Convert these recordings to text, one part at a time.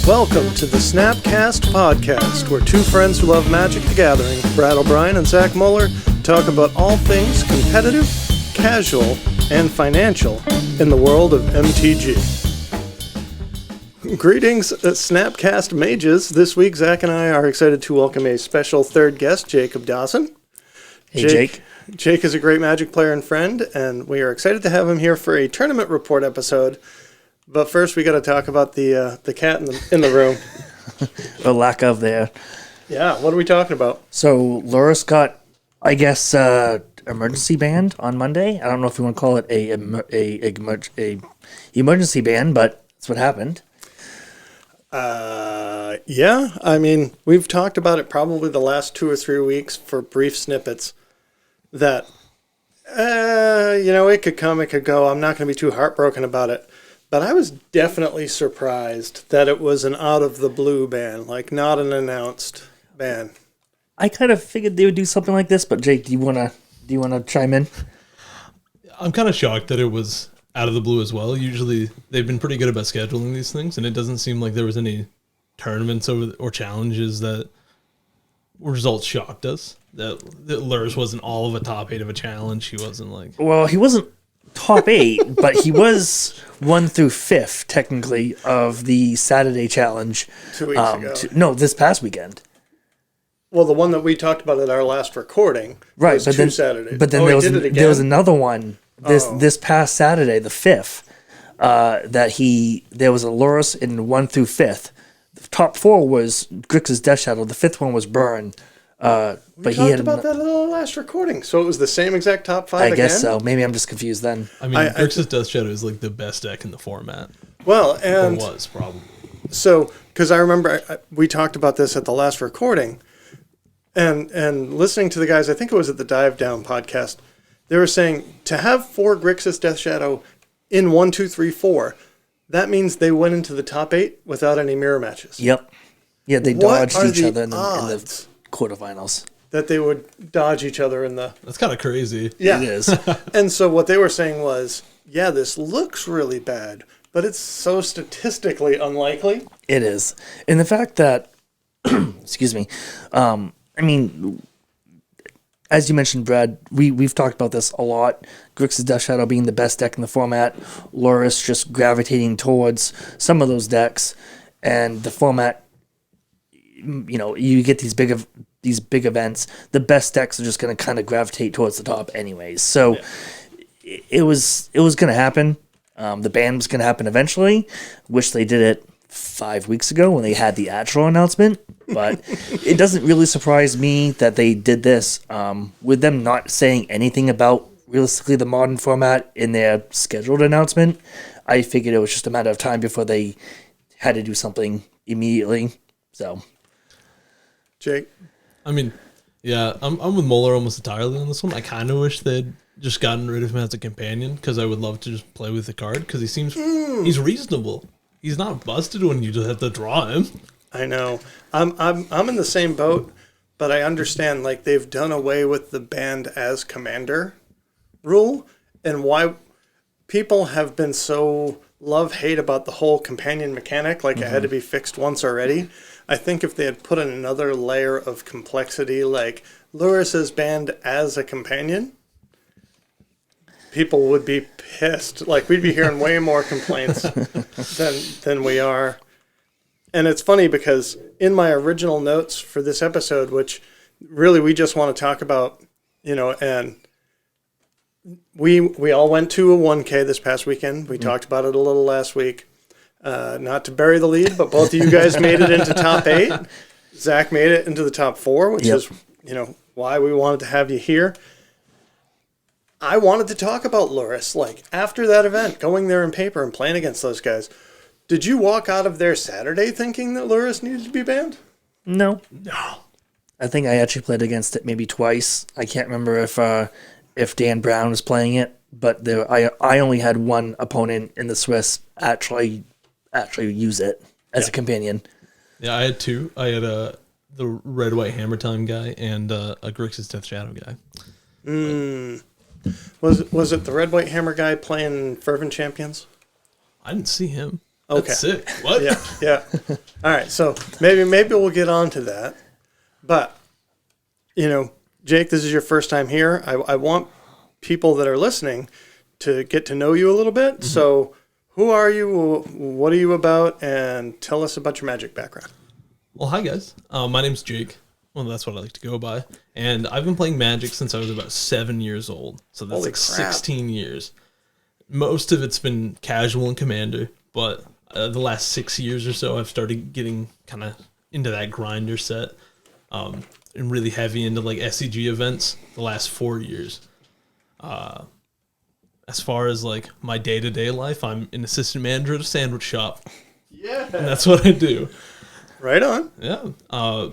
Welcome to the SnapCast podcast, where two friends who love Magic the Gathering, Brad O'Brien and Zach Muller, talk about all things competitive, casual, and financial in the world of MTG. Greetings, SnapCast mages. This week, Zach and I are excited to welcome a special third guest, Jacob Dawson. Hey, Jake. Jake is a great Magic player and friend, and we are excited to have him here for a tournament report episode. But first, we got to talk about the cat in the room. The lack of there. Yeah, what are we talking about? So Lurrus got, I guess, emergency banned on Monday. I don't know if you want to call it a emergency ban, but that's what happened. Yeah. I mean, we've talked about it probably the last 2 or 3 weeks for brief snippets. That, it could come, it could go. I'm not going to be too heartbroken about it. But I was definitely surprised that it was an out-of-the-blue ban, like not an announced ban. I kind of figured they would do something like this, but Jake, do you wanna chime in? I'm kind of shocked that it was out of the blue as well. Usually they've been pretty good about scheduling these things, and it doesn't seem like there was any tournaments or challenges that results shocked us. That Lurrus wasn't all of a top 8 of a challenge. He wasn't like... Well, he wasn't top 8, but he was 1 through 5th, technically, of the Saturday challenge. 2 weeks ago. This past weekend. Well, the one that we talked about at our last recording was Saturdays. But then there was another one this past Saturday, the 5th, there was a Lurrus in 1 through 5th. The top 4 was Grixis Death Shadow. The 5th one was Burn. We talked about that in the last recording. So it was the same exact top 5 again? I guess so. Maybe I'm just confused then. I mean, Grixis Death Shadow is like the best deck in the format. Well, and... Or was, probably. So, because I remember we talked about this at the last recording, and listening to the guys, I think it was at the Dive Down podcast, they were saying to have 4 Grixis Death Shadow in 1, 2, 3, 4, that means they went into the top 8 without any mirror matches. Yep. Yeah, they dodged each other in the quarterfinals. That they would dodge each other in the... That's kind of crazy. Yeah. It is. And so what they were saying was, yeah, this looks really bad, but it's so statistically unlikely. It is. And the fact that, excuse me, I mean, as you mentioned, Brad, we've talked about this a lot. Grixis Death Shadow being the best deck in the format, Lurrus just gravitating towards some of those decks, and the format, you get these big events, the best decks are just going to kind of gravitate towards the top anyways. So it was going to happen. The ban was going to happen eventually. Wish they did it 5 weeks ago when they had the actual announcement, but it doesn't really surprise me that they did this with them not saying anything about realistically the modern format in their scheduled announcement. I figured it was just a matter of time before they had to do something immediately. So, Jake? I mean, yeah, I'm with Muller almost entirely on this one. I kind of wish they'd just gotten rid of him as a companion, because I would love to just play with the card, because he seems he's reasonable. He's not busted when you just have to draw him. I know. I'm in the same boat, but I understand, like, they've done away with the banned as commander rule, and why people have been so love-hate about the whole companion mechanic, like it had to be fixed once already. I think if they had put in another layer of complexity, like Lurrus is banned as a companion, people would be pissed. Like, we'd be hearing way more complaints than we are. And it's funny because in my original notes for this episode, which really we just want to talk about, and we all went to a 1K this past weekend. We talked about it a little last week. Not to bury the lead, but both of you guys made it into top 8. Zach made it into the top 4, which is, why we wanted to have you here. I wanted to talk about Lurrus. Like, after that event, going there in paper and playing against those guys, did you walk out of there Saturday thinking that Lurrus needed to be banned? No. I think I actually played against it maybe twice. I can't remember if Dan Brown was playing it, but I only had one opponent in the Swiss actually use it as a companion. Yeah, I had 2. I had the Red White Hammer Time guy and a Grixis Death Shadow guy. Was it the Red White Hammer guy playing Fervent Champions? I didn't see him. Okay. That's sick. What? Yeah. All right. So maybe we'll get on to that. But, Jake, this is your first time here. I want people that are listening to get to know you a little bit. Mm-hmm. So who are you? What are you about? And tell us about your Magic background. Well, hi, guys. My name's Jake. Well, that's what I like to go by. And I've been playing Magic since I was about 7 years old. So that's Holy like crap. 16 years. Most of it's been casual and Commander, but the last 6 years or so, I've started getting kind of into that grinder set. And really heavy into like SCG events the last 4 years. As far as like my day-to-day life, I'm an assistant manager at a sandwich shop. Yeah. And that's what I do. Right on. Yeah.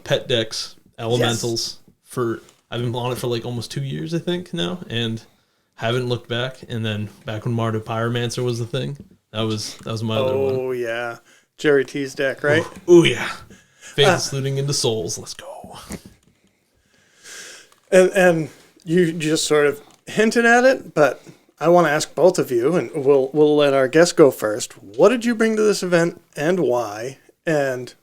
Pet decks, elementals. Yes. I've been on it for like almost 2 years, I think, now, and haven't looked back. And then back when Mardu Pyromancer was the thing, that was my other one. Oh yeah, Jerry T's deck, right? Oh yeah. Faith looting into souls. Let's go. And you just sort of hinted at it, but I want to ask both of you, and we'll let our guest go first. What did you bring to this event, and why? And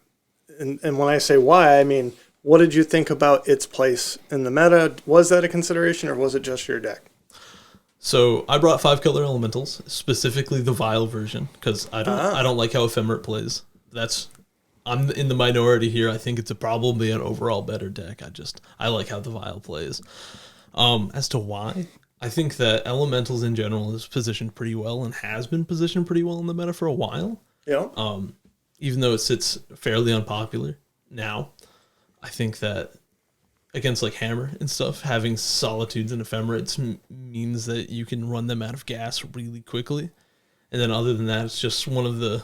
when I say why, I mean, what did you think about its place in the meta? Was that a consideration, or was it just your deck? So I brought 5-color elementals, specifically the Vial version, because I don't like how Ephemerate plays. I'm in the minority here. I think it's probably an overall better deck. I like how the Vial plays. As to why, I think that elementals in general is positioned pretty well and has been positioned pretty well in the meta for a while. Yeah. Even though it sits fairly unpopular now, I think that against like Hammer and stuff, having Solitudes and Ephemerates means that you can run them out of gas really quickly. And then other than that, it's just one of the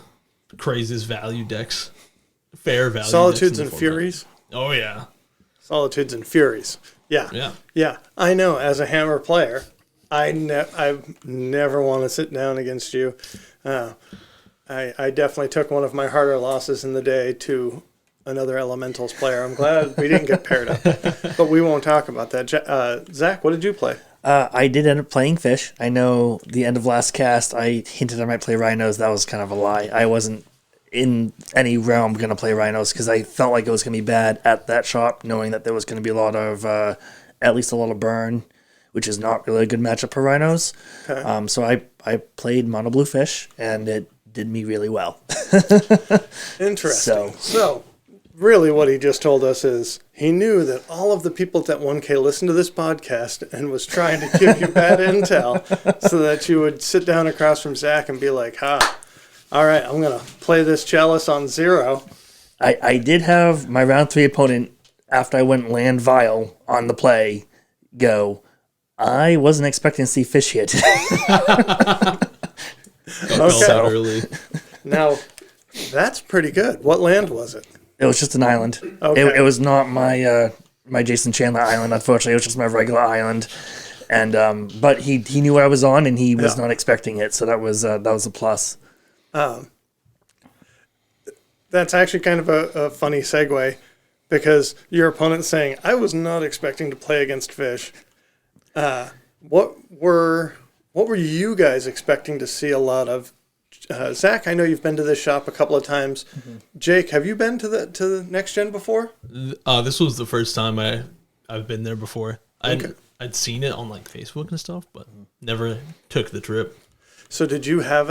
craziest value decks. Fair value. Solitudes and Furies. Oh yeah. Solitudes and Furies. Yeah. I know. As a Hammer player, I never want to sit down against you. I definitely took one of my harder losses in the day to another Elementals player. I'm glad we didn't get paired up, but we won't talk about that. Zach, what did you play? I did end up playing Fish. I know the end of last cast, I hinted I might play Rhinos. That was kind of a lie. I wasn't in any realm going to play Rhinos because I felt like it was going to be bad at that shop, knowing that there was going to be a lot of, at least a lot of burn, which is not really a good matchup for Rhinos. Okay. So I played Mono Blue Fish, and it did me really well. Interesting. So really what he just told us is he knew that all of the people at that 1K listened to this podcast and was trying to give you bad intel so that you would sit down across from Zach and be like, all right, I'm going to play this Chalice on 0. I did have my round 3 opponent, after I went land Vial on the play, go, I wasn't expecting to see Fish here today. Okay. Now, that's pretty good. What land was it? It was just an island. Okay. It was not my my Jason Chandler island, unfortunately. It was just my regular island. And but he knew what I was on, and he was not expecting it, so that was a plus. That's actually kind of a funny segue, because your opponent's saying, I was not expecting to play against Fish. What were you guys expecting to see a lot of? Zach, I know you've been to this shop a couple of times. Mm-hmm. Jake, have you been to the Next Gen before? This was the first time I've been there before. Okay. I'd seen it on like Facebook and stuff, but never took the trip. So did you have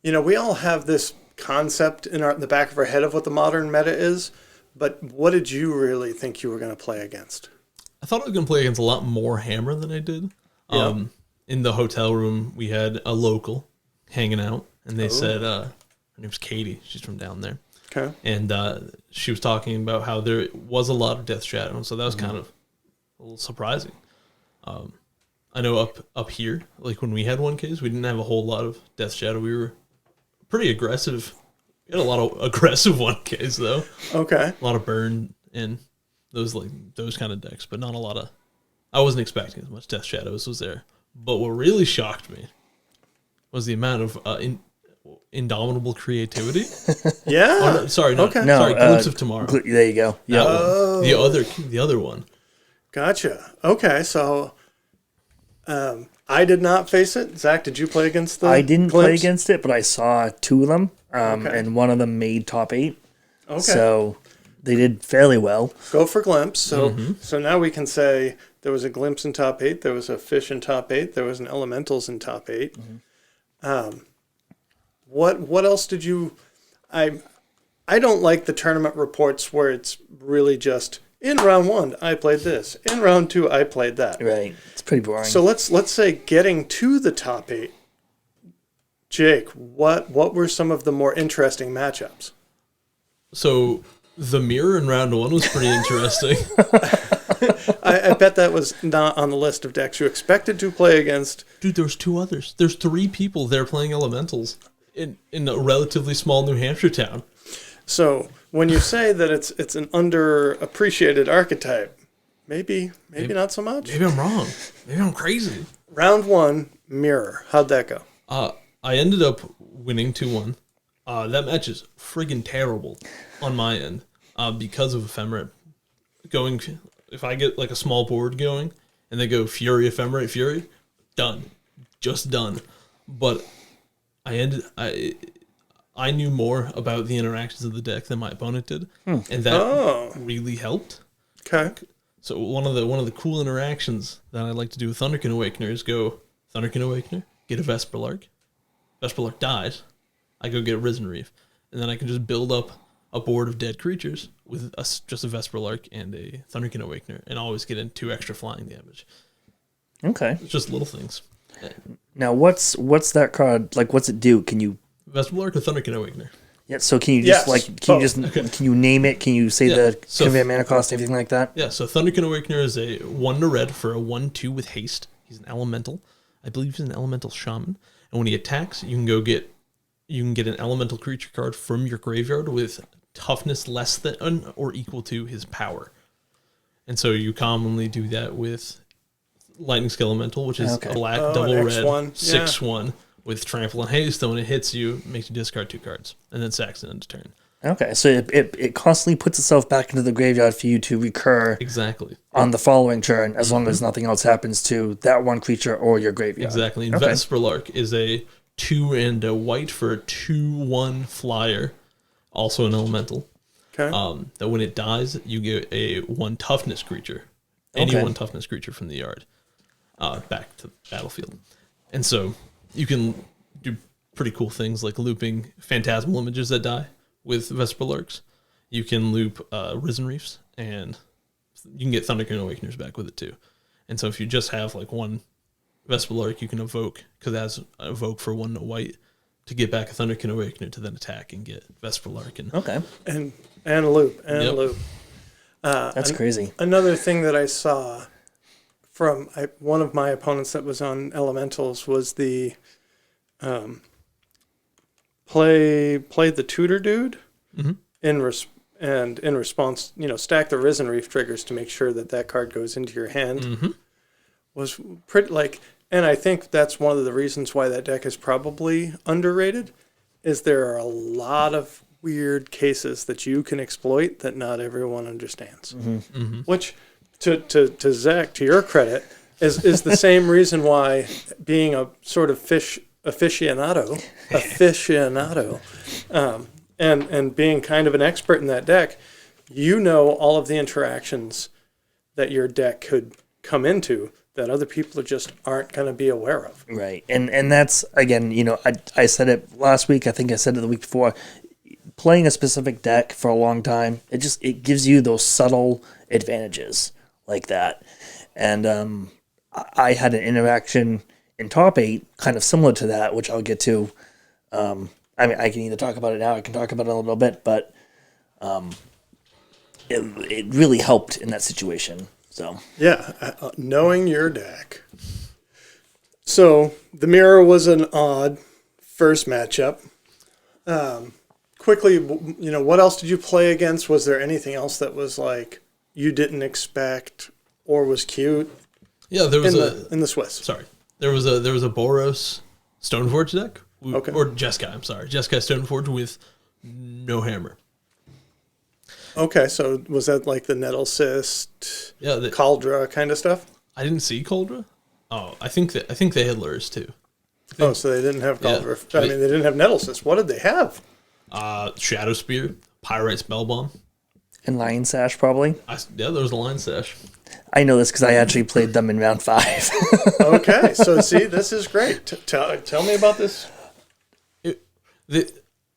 we all have this concept in the back of our head of what the modern meta is, but what did you really think you were going to play against? I thought I was going to play against a lot more Hammer than I did. Yeah. In the hotel room, we had a local hanging out, and they said her name's Katie. She's from down there. Okay. And she was talking about how there was a lot of Death Shadow, so that was kind of a little surprising. I know up here, like when we had 1Ks, we didn't have a whole lot of Death Shadow. We were pretty aggressive. We had a lot of aggressive 1Ks, though. Okay. A lot of burn and those kind of decks, but not a lot of... I wasn't expecting as much Death Shadows was there. But what really shocked me was the amount of indomitable creativity. Yeah. Oh, no, sorry, Glimpse of Tomorrow. There you go. Yeah. The other one. Gotcha. Okay, so I did not face it. Zach, did you play against the I didn't play Glimpse? against it, but I saw 2 of them, Okay. and one of them made top 8. Okay. So they did fairly well. Go for Glimpse. So now we can say there was a Glimpse in top 8, there was a Fish in top 8, there was an Elementals in top 8. What else did you... I don't like the tournament reports where it's really just, in round 1, I played this. In round 2, I played that. Right. It's pretty boring. So let's say getting to the top 8. Jake, what were some of the more interesting matchups? So the mirror in round 1 was pretty interesting. I bet that was not on the list of decks you expected to play against. Dude, there's 2 others. There's 3 people there playing elementals in a relatively small New Hampshire town. So when you say that it's an underappreciated archetype, maybe not so much. Maybe I'm wrong. Maybe I'm crazy. Round 1, mirror. How'd that go? I ended up winning 2-1. That match is friggin' terrible on my end because of Ephemerate. If I get like a small board going and they go Fury, Ephemerate, Fury, done. Just done. But I knew more about the interactions of the deck than my opponent did, and that really helped. Okay. So one of the cool interactions that I like to do with Thunderkin Awakener is go Thunderkin Awakener, get a Vesperlark. Vesperlark dies. I go get a Risen Reef, and then I can just build up a board of dead creatures with just a Vesperlark and a Thunderkin Awakener, and always get in 2 extra flying damage. Okay. It's just little things. Now, what's that card like? What's it do? Can you? Vesperlark or Thunderkin Awakener? Yeah. So can you just Yes, can you name it? Can you say the So- convey mana cost, everything like that? Yeah, so Thunderkin Awakener is a 1 red for a 1/2 with haste. He's an elemental. I believe he's an elemental shaman. And when he attacks, you can get an elemental creature card from your graveyard with toughness less than or equal to his power. And so you commonly do that with Lightning Skill Elemental, which is Okay. a black Oh, double an red X1, 6/1 with trample and haste. And when it hits you, it makes you discard 2 cards and then sacks it into turn. Okay. So it constantly puts itself back into the graveyard for you to recur Exactly. on the following turn, as long as nothing else happens to that one creature or your graveyard. Exactly. And Okay. Vesperlark is a 2 and a white for a 2/1 flyer, also an elemental. Okay. That when it dies, you get a 1 toughness creature, any Okay. 1 toughness creature from the yard, back to the battlefield. And so you can do pretty cool things like looping phantasmal images that die with Vesperlarks. You can loop Risen Reefs, and you can get Thunderkin Awakeners back with it too. And so if you just have like 1 Vesperlark, you can evoke, because it has evoke for 1 white, to get back a Thunderkin Awakener to then attack and get Vesperlark. And Okay. and loop. Yep. Loop. That's crazy. Another thing that I saw from one of my opponents that was on Elementals was the play the tutor dude in response, stack the Risen Reef triggers to make sure that card goes into your hand. Was pretty and I think that's one of the reasons why that deck is probably underrated, is there are a lot of weird cases that you can exploit that not everyone understands. Which, to Zach, to your credit, is the same reason why being a sort of aficionado, and being kind of an expert in that deck, all of the interactions that your deck could come into that other people just aren't going to be aware of. Right. And that's, again, I said it last week, I think I said it the week before, playing a specific deck for a long time, it gives you those subtle advantages like that. And I had an interaction in top 8 kind of similar to that, which I'll get to. I can either talk about it now, I can talk about it in a little bit, but it really helped in that situation. So Yeah, knowing your deck. So the mirror was an odd first matchup. Quickly, what else did you play against? Was there anything else that was like you didn't expect or was cute? yeah, there was in the Swiss. Sorry, there was a Boros Stoneforge deck, Okay. or Jeskai. I'm sorry, Jeskai Stoneforge with no hammer. Okay, so was that like the Nettle Cyst, Yeah, Cauldra kind of stuff? I didn't see Coldra, Oh, I think they had Lurrus too. Oh, so they didn't have Yeah. I mean, they didn't have Nettlesis. What did they have? Shadow Spear, Pyrite Spellbomb. And Lion Sash, probably. Yeah, there was a Line Sash. I know this because I actually played them in round 5. Okay, so see, this is great. Tell me about this.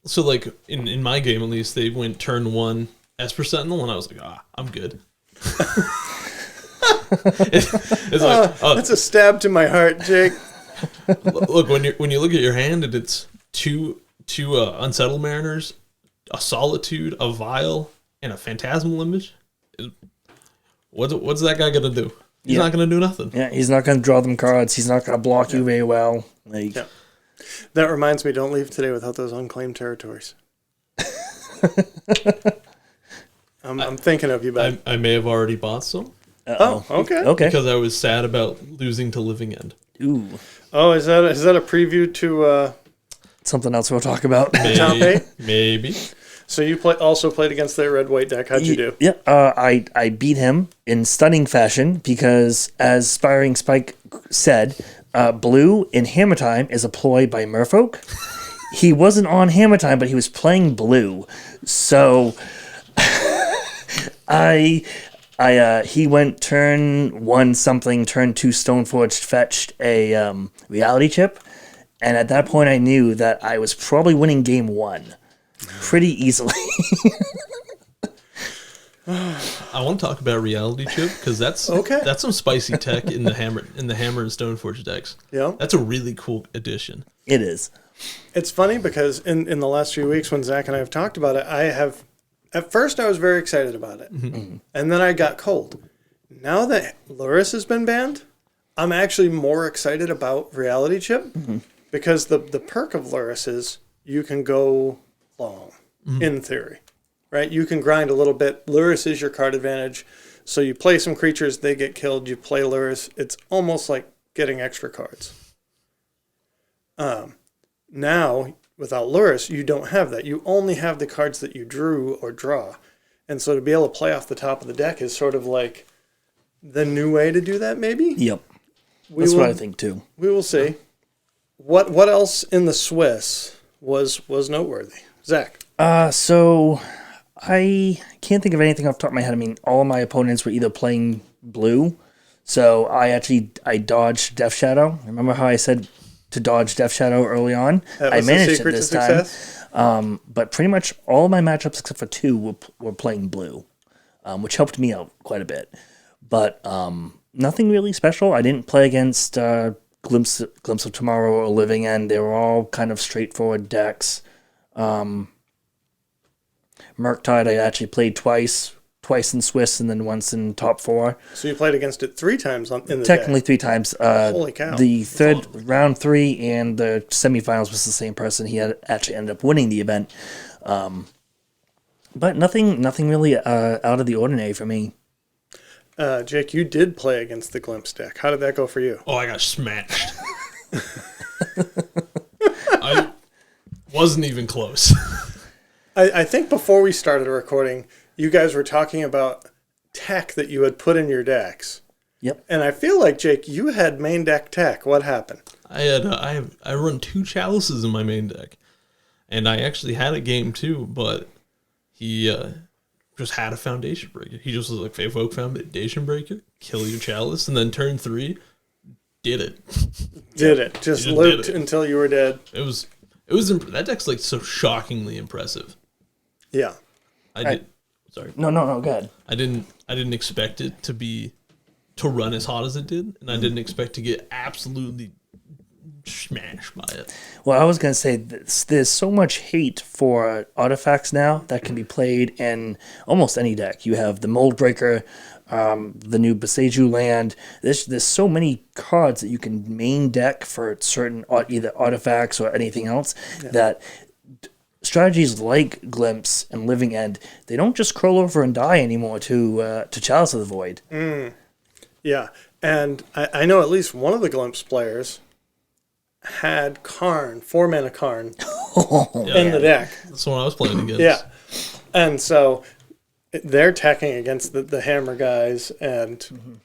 So, like, in my game, at least, they went turn 1 Esper Sentinel, and I was like, I'm good. It's like, That's a stab to my heart, Jake. look, when you look at your hand, and it's two Unsettled Mariners, a Solitude, a Vial, and a Phantasmal Image. What's that guy gonna do? He's not gonna do nothing. Yeah, he's not going to draw them cards. He's not going to block you very well. Like, Yeah. That reminds me, don't leave today without those unclaimed territories. I'm thinking of you, bud. I may have already bought some Oh, okay. Okay. because I was sad about losing to Living End. Ooh, Oh, is that a preview to something else we'll talk about. top 8? Maybe. So you also played against the red-white deck. How'd you do? Yeah, I beat him in stunning fashion because, as Spiring Spike said, blue in Hammer Time is a ploy by Merfolk. He wasn't on Hammer Time, but he was playing blue. So he went turn 1 something, turn 2 Stoneforged, fetched a reality chip, and at that point I knew that I was probably winning game 1 pretty easily. I want to talk about Reality Chip because that's some spicy tech in the Hammer and Stoneforge decks. Yeah. That's a really cool addition. It is. It's funny because in the last few weeks when Zach and I have talked about it, at first I was very excited about it. Mm-hmm. And then I got cold. Now that Lurrus has been banned, I'm actually more excited about Reality Chip because the perk of Lurrus is you can go long, in theory, right? You can grind a little bit. Lurrus is your card advantage. So you play some creatures, they get killed, you play Lurrus. It's almost like getting extra cards. Now, without Lurrus, you don't have that. You only have the cards that you drew or draw. And so to be able to play off the top of the deck is sort of like the new way to do that, maybe? Yep. That's what I think, too. We will see. What else in the Swiss was noteworthy? Zach? So I can't think of anything off the top of my head. I mean, all of my opponents were either playing blue. So I dodged Death Shadow. Remember how I said to dodge Death Shadow early on? I managed it this time. But pretty much all of my matchups except for 2 were playing blue, which helped me out quite a bit. But nothing really special. I didn't play against Glimpse of Tomorrow or Living End. They were all kind of straightforward decks. Murktide I actually played twice in Swiss and then once in top 4. So you played against it 3 times in the Technically day. 3 times. Holy cow. The third round 3 and the semifinals was the same person. He had actually ended up winning the event. But nothing really out of the ordinary for me. Jake, you did play against the Glimpse deck. How did that go for you? Oh, I got smashed. I wasn't even close. I think before we started recording, you guys were talking about tech that you had put in your decks. Yep. And I feel like, Jake, you had main deck tech. What happened? I run 2 Chalices in my main deck, and I actually had a game too, but he just had a Foundation Breaker. He just was like, evoke Foundation Breaker, kill your Chalice, and then turn 3, did it. Did it. Just looped until you were dead. It was that deck's like so shockingly impressive. Yeah. Sorry. No, go ahead. I didn't expect it to run as hot as it did, and I didn't expect to get absolutely smashed by it. Well, I was going to say there's so much hate for artifacts now that can be played in almost any deck. You have the Mold Breaker, the new Boseiju land. There's so many cards that you can main deck for certain either artifacts or anything else that strategies like Glimpse and Living End, they don't just crawl over and die anymore to Chalice of the Void. Yeah. And I know at least one of the Glimpse players had Karn, 4-mana Karn, in the deck. That's the one I was playing against. Yeah. And so they're teching against the Hammer guys, and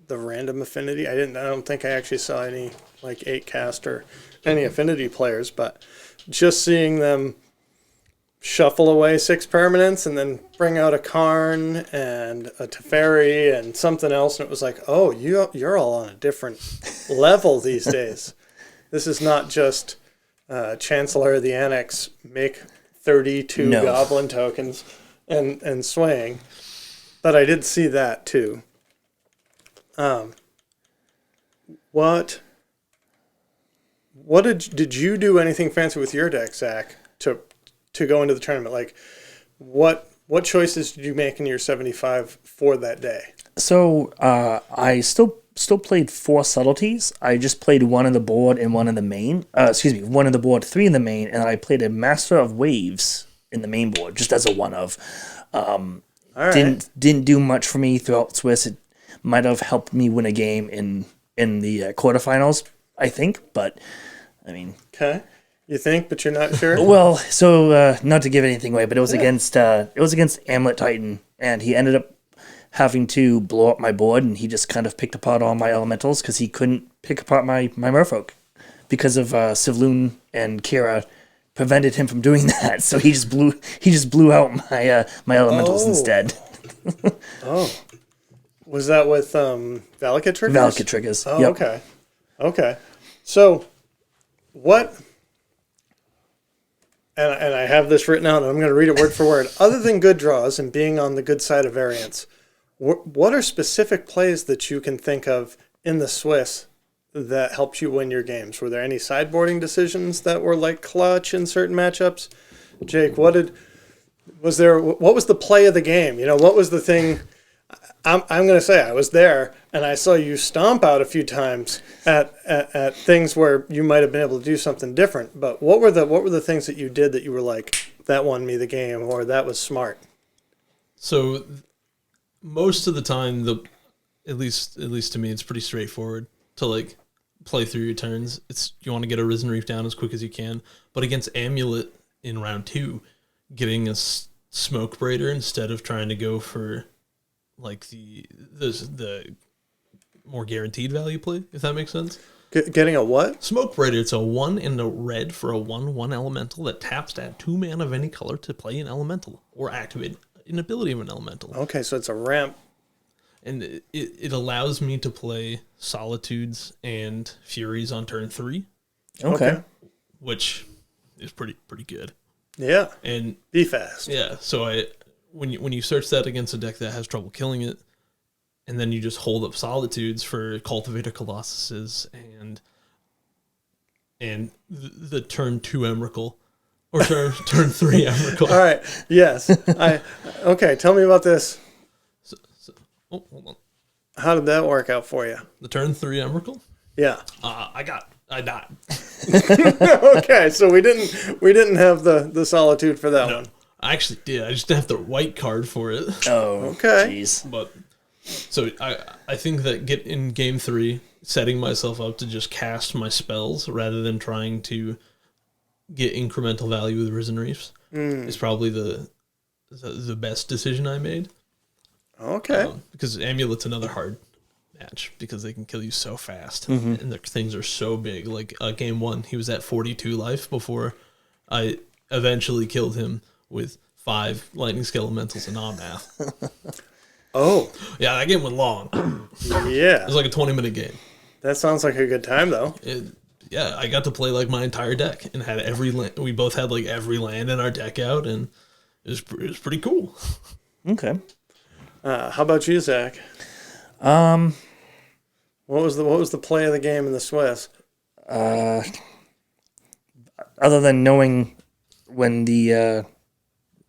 the random affinity. I don't think I actually saw any like 8-cast or any affinity players, but just seeing them shuffle away 6 permanents and then bring out a Karn and a Teferi and something else, and it was like, oh, you're all on a different level these days. This is not just Chancellor of the Annex, make 32 goblin tokens and swaying. But I did see that too. What did you do anything fancy with your deck, Zach, to go into the tournament? Like, what choices did you make in your 75 for that day? So I still played 4 subtleties. I just played 1 in the board and 1 in the main. 1 in the board, 3 in the main, and I played a Master of Waves in the main board, just as a one of. All right. Didn't do much for me throughout Swiss. It might have helped me win a game in the quarterfinals, I think, but I mean. Okay. You think, but you're not sure? Well, so not to give anything away, but it was against Amulet Titan, and he ended up having to blow up my board, and he just kind of picked apart all my elementals because he couldn't pick apart my Merfolk because of Sivloon and Kira prevented him from doing that. So he just blew out my elementals instead. Oh, was that with Valakut triggers? Valakut triggers. Oh, yep. Okay. So what? And I have this written out, and I'm going to read it word for word. Other than good draws and being on the good side of variance, what are specific plays that you can think of in the Swiss that helped you win your games? Were there any sideboarding decisions that were like clutch in certain matchups? Jake, what was the play of the game? You know, what was the thing? I'm going to say I was there, and I saw you stomp out a few times at things where you might have been able to do something different. But what were the things that you did that you were like, that won me the game, or that was smart? So most of the time, at least to me, it's pretty straightforward to like play through your turns. You want to get a Risen Reef down as quick as you can. But against Amulet in round 2, getting a Smoke Braider instead of trying to go for like the more guaranteed value play, if that makes sense. Getting a what? Smoke Braider. It's a 1 and a red for a 1/1 elemental that taps to add 2 mana of any color to play an elemental or activate an ability of an elemental. Okay, so it's a ramp. And it allows me to play Solitudes and Furies on turn 3. Okay. Which is pretty good. Yeah. And be fast. Yeah. So when you search that against a deck that has trouble killing it, and then you just hold up Solitudes for Cultivator Colossuses and the turn 2 Emrakul or turn 3 Emrakul. All right. Yes. Okay. Tell me about this. Oh, hold on. How did that work out for you? The turn 3 Emrakul? Yeah. I died. Okay, so we didn't have the Solitude for that one. I actually did. I just didn't have the white card for it. Oh, okay. Jeez. But so I think that in game 3, setting myself up to just cast my spells rather than trying to get incremental value with Risen Reefs is probably the best decision I made. Okay. Because Amulet's another hard match because they can kill you so fast and their things are so big. Like game 1, he was at 42 life before I eventually killed him with 5 Lightning Scale Elementals and math. Oh. Yeah, that game went long. Yeah. It was like a 20-minute game. That sounds like a good time, though. Yeah, I got to play like my entire deck and had every land. We both had like every land in our deck out, and it was pretty cool. Okay. How about you, Zach? What was the play of the game in the Swiss? Other than knowing when the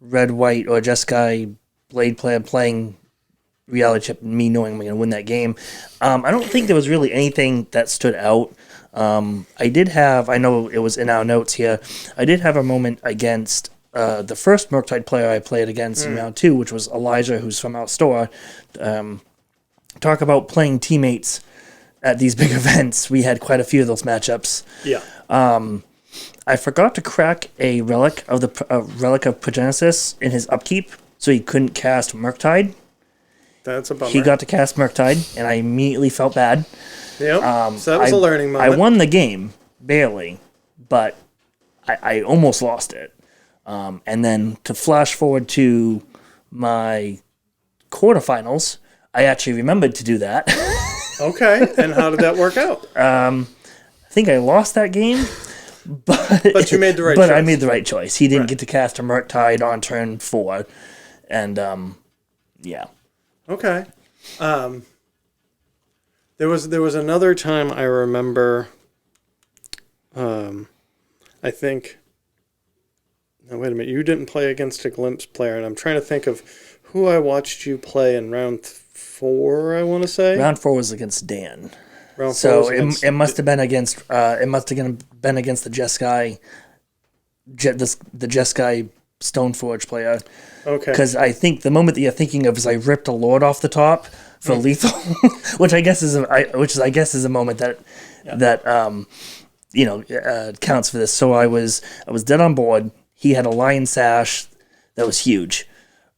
red, white, or Jeskai Blade player playing Reality Chip, and me knowing I'm going to win that game, I don't think there was really anything that stood out. I did have, I know it was in our notes here, I did have a moment against the first Murktide player I played against in round 2, which was Elijah, who's from our store. Talk about playing teammates at these big events. We had quite a few of those matchups. Yeah. I forgot to crack a relic of Progenesis in his upkeep, so he couldn't cast Murktide. That's a bummer. He got to cast Murktide, and I immediately felt bad. Yep. So that was a learning I moment. won the game, barely, but I almost lost it. And then to flash forward to my quarterfinals, I actually remembered to do that. Okay. And how did that work out? I think I lost that game, But you made the right choice. But I made the right choice. He didn't get to cast a Murktide on turn 4. And, yeah. Okay. There was another time I remember, I think, no, wait a minute, you didn't play against a Glimpse player, and I'm trying to think of who I watched you play in round 4, I want to say. Round 4 was against Dan. Round 4 So was against- it must have been against the Jeskai, the Jeskai Stoneforge player. Okay. Because I think the moment that you're thinking of is I ripped a Lord off the top for lethal, which I guess is a moment that counts for this. So I was dead on board. He had a Lion Sash that was huge,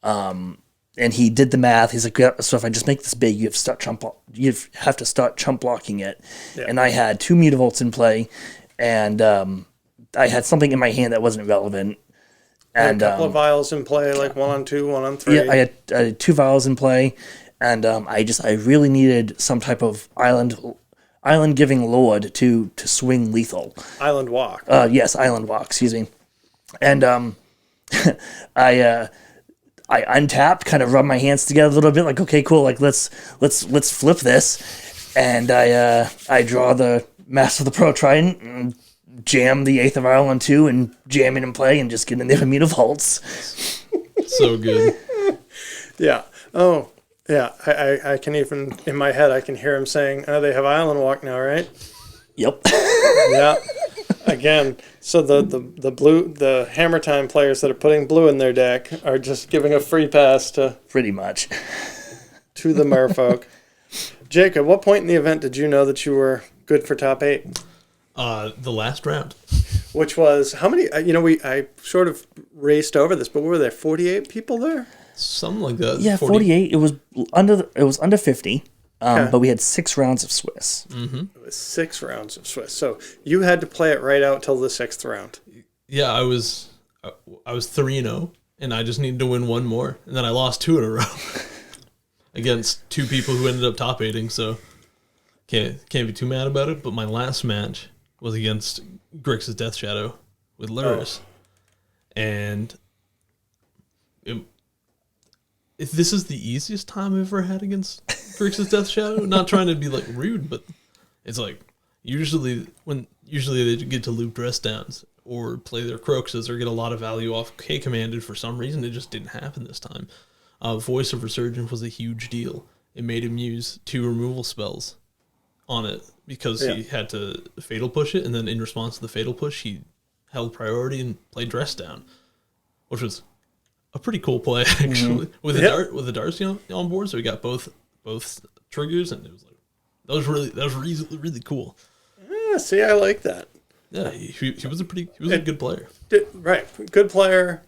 and he did the math. He's like, yeah, so if I just make this big, you have to start chump blocking it. Yeah. And I had 2 Mutavolts in play, and I had something in my hand that wasn't relevant. And a couple of vials in play, like 1 on 2, 1 on 3. Yeah, I had 2 vials in play, and I really needed some type of island giving Lord to swing lethal. Island Walk. Yes, Island Walk. Excuse me. And I untapped, kind of rubbed my hands together a little bit, like, okay, cool, like let's flip this, and I draw the Master of the Pro Trident. And jam the Eighth of Isle on 2 and jam it in play and just get in there with Mutavolts. So good. Yeah. Oh, yeah. I can even, in my head, I can hear him saying, oh, they have Island Walk now, right? Yep. Yeah. Again, so the Hammer Time players that are putting blue in their deck are just giving a free pass to Pretty much. the merfolk. Jacob, what point in the event did you know that you were good for top 8? The last round. Which was how many? I sort of raced over this, but were there 48 people there? Something like that. Yeah, 48. It was under 50. But we had 6 rounds of Swiss. Mm-hmm. It was 6 rounds of Swiss. So you had to play it right out till the 6th round. Yeah, I was 3-0, and I just needed to win 1 more, and then I lost 2 in a row against 2 people who ended up top 8ing. So can't be too mad about it. But my last match was against Grixis Death Shadow with Lurrus, and if this is the easiest time I've ever had against Grixis Death Shadow, not trying to be like rude, but it's like usually they get to loop dress downs or play their Croxes or get a lot of value off K commanded. For some reason, it just didn't happen this time. Voice of Resurgence was a huge deal. It made him use 2 removal spells on it because he had to fatal push it, and then in response to the fatal push, he held priority and played dress down, which was a pretty cool play actually. With the Darcy on board, so we got both triggers, and it was like that was really cool. Yeah, see, I like that. Yeah, he was a good player. Right, good player,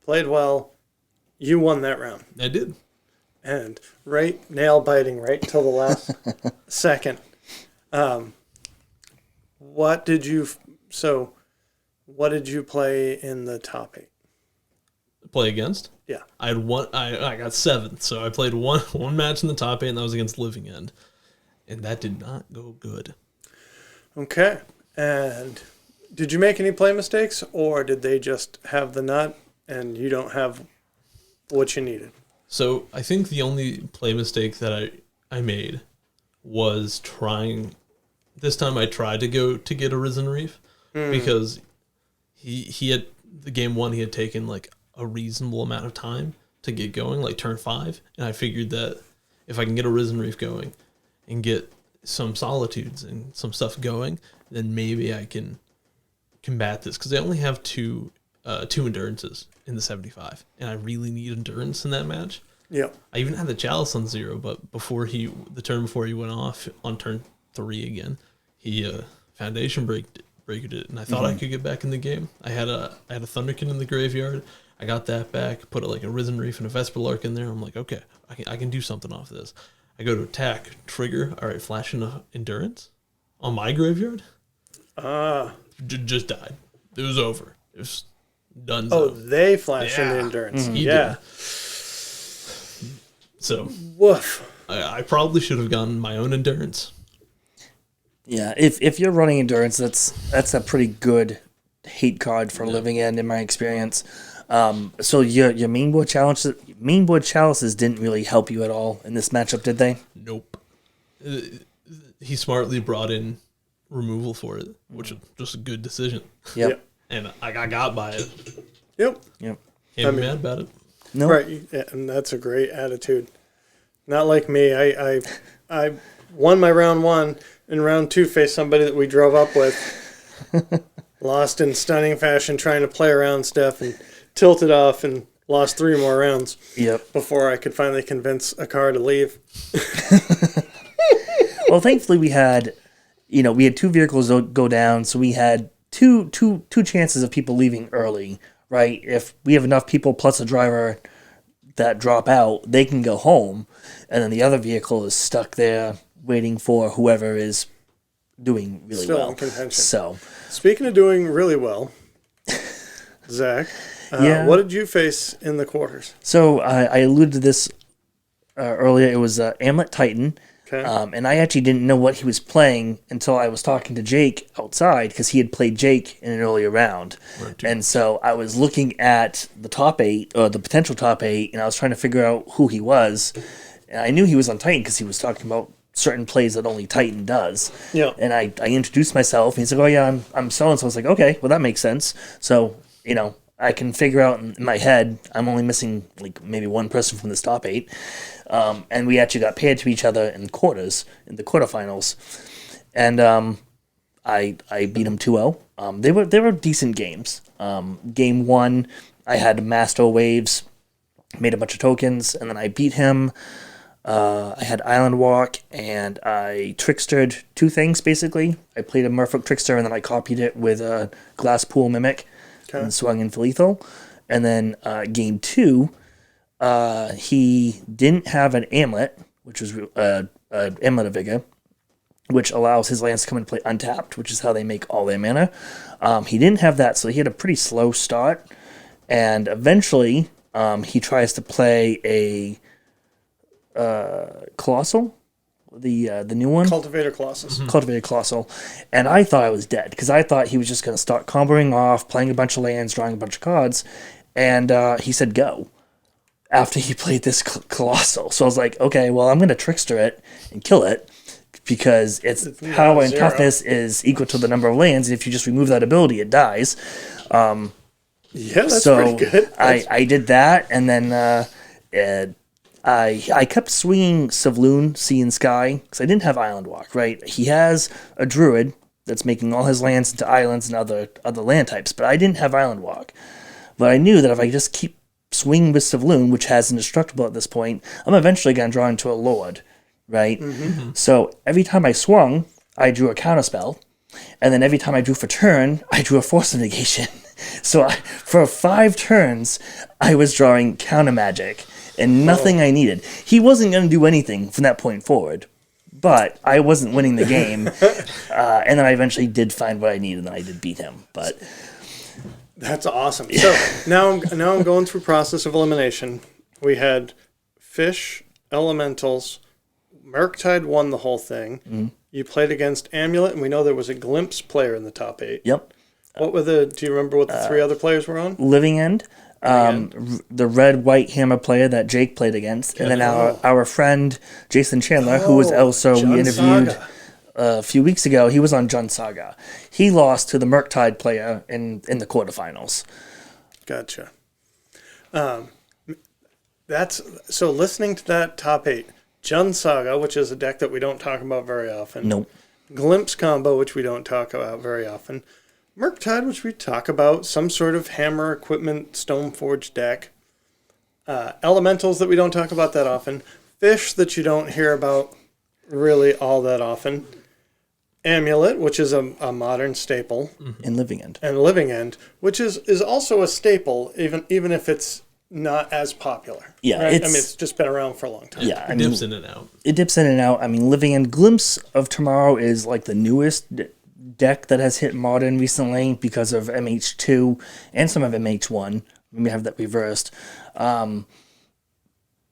played well. You won that round. I did, and nail biting right till the last second. What did you play in the top 8? Play against? Yeah. I had one. I got 7th, so I played one match in the top 8, and that was against Living End, and that did not go good. Okay. And did you make any play mistakes, or did they just have the nut and you don't have what you needed? So I think the only play mistake that I made was trying. This time I tried to get a Risen Reef because he had the game 1. He had taken like a reasonable amount of time to get going, like turn 5, and I figured that if I can get a Risen Reef going and get some Solitudes and some stuff going, then maybe I can combat this, because I only have two endurances in the 75, and I really need endurance in that match. Yeah. I even had the Chalice on 0, but the turn before he went off on turn 3 again, he Foundation braked it, and I thought I could get back in the game. I had a Thunderkin in the graveyard. I got that back, put like a Risen Reef and a Vesperlark in there. I'm like, okay, I can do something off this. I go to attack, trigger, all right, flash into Endurance on my graveyard. Just died. It was over. It was done. Oh, they flash into Endurance. He Yeah. did. So, Woof. I probably should have gotten my own Endurance. Yeah, if you're running Endurance, that's a pretty good hate card for Living End in my experience. So your main board chalices didn't really help you at all in this matchup, did they? Nope. He smartly brought in removal for it, which is just a good decision. Yep. And I got by it. Yep. Yep. Can't be mad about it. No. Right, yeah, and that's a great attitude. Not like me. I won my round 1. In round 2, faced somebody that we drove up with. Lost in stunning fashion trying to play around stuff and tilted off and lost 3 more rounds. Yep. Before I could finally convince a car to leave. Well, thankfully we had 2 vehicles go down, so we had two chances of people leaving early, right? If we have enough people plus a driver that drop out, they can go home, and then the other vehicle is stuck there waiting for whoever is doing really Still well. in contention. So, Speaking of doing really well, Zach, what did you face in the quarters? so I alluded to this earlier. It was Amlet Titan. Okay. And I actually didn't know what he was playing until I was talking to Jake outside because he had played Jake in an earlier round. Right. And so I was looking at the top 8 or the potential top 8, and I was trying to figure out who he was. And I knew he was on Titan because he was talking about certain plays that only Titan does. Yeah. And I introduced myself, and he's like, "Oh yeah, I'm so and so." I was like, "Okay, well that makes sense." So I can figure out in my head I'm only missing like maybe one person from this top 8. And we actually got paired to each other in the quarterfinals, and I beat him 2-0. They were decent games. Game 1, I had Master Waves, made a bunch of tokens, and then I beat him. I had Island Walk, and I trickstered 2 things basically. I played a Merfolk Trickster, and then I copied it with a Glass Pool Mimic, and swung in for lethal. And then game 2. He didn't have an Amlet, which was Amlet of Vigor, which allows his lands to come and play untapped, which is how they make all their mana. He didn't have that, so he had a pretty slow start. And eventually, he tries to play a Colossal, the new one. Cultivator Colossus. Cultivated Colossal. And I thought I was dead, because I thought he was just going to start comboing off, playing a bunch of lands, drawing a bunch of cards. And he said go after he played this Colossal. So I was like, okay, well, I'm going to Trickster it and kill it, because its power and toughness is equal to the number of lands, and if you just remove that ability, it dies. Yeah, that's So pretty good. I did that, and then I kept swinging Savloon, Sea and Sky, because I didn't have Island Walk, right? He has a Druid that's making all his lands into islands and other land types, but I didn't have Island Walk. But I knew that if I just keep swinging with Savloon, which has Indestructible at this point, I'm eventually going to draw into a Lord, right? Mm-hmm. So every time I swung, I drew a counterspell, and then every time I drew for turn, I drew a Force of Negation. So for 5 turns, I was drawing counter magic and nothing I needed. He wasn't going to do anything from that point forward, but I wasn't winning the game. And then I eventually did find what I needed, and I did beat him. But that's awesome. So now I'm going through process of elimination. We had Fish, Elementals, Murktide won the whole thing. Mm-hmm. You played against Amulet, and we know there was a Glimpse player in the top 8. Yep. What were do you remember what the 3 other players were on? Living End, the red-white hammer player that Jake played against, and then our friend Jason Chandler, who was also we interviewed a few weeks ago. He was on Jun Saga. He lost to the Murktide player in the quarterfinals. Gotcha. That's so. Listening to that top 8, Jun Saga, which is a deck that we don't talk about very often. Nope. Glimpse combo, which we don't talk about very often. Murktide, which we talk about, some sort of hammer equipment, Stoneforge deck. Elementals that we don't talk about that often. Fish that you don't hear about really all that often. Amulet, which is a modern staple, In Living End. and Living End, which is also a staple, even if it's not as popular. Yeah, right? it's- it's just been around for a long time. Yeah, I It mean, dips in and out. it dips in and out. I mean, Living End Glimpse of Tomorrow is like the newest deck that has hit Modern recently because of MH2 and some of MH1. We have that reversed.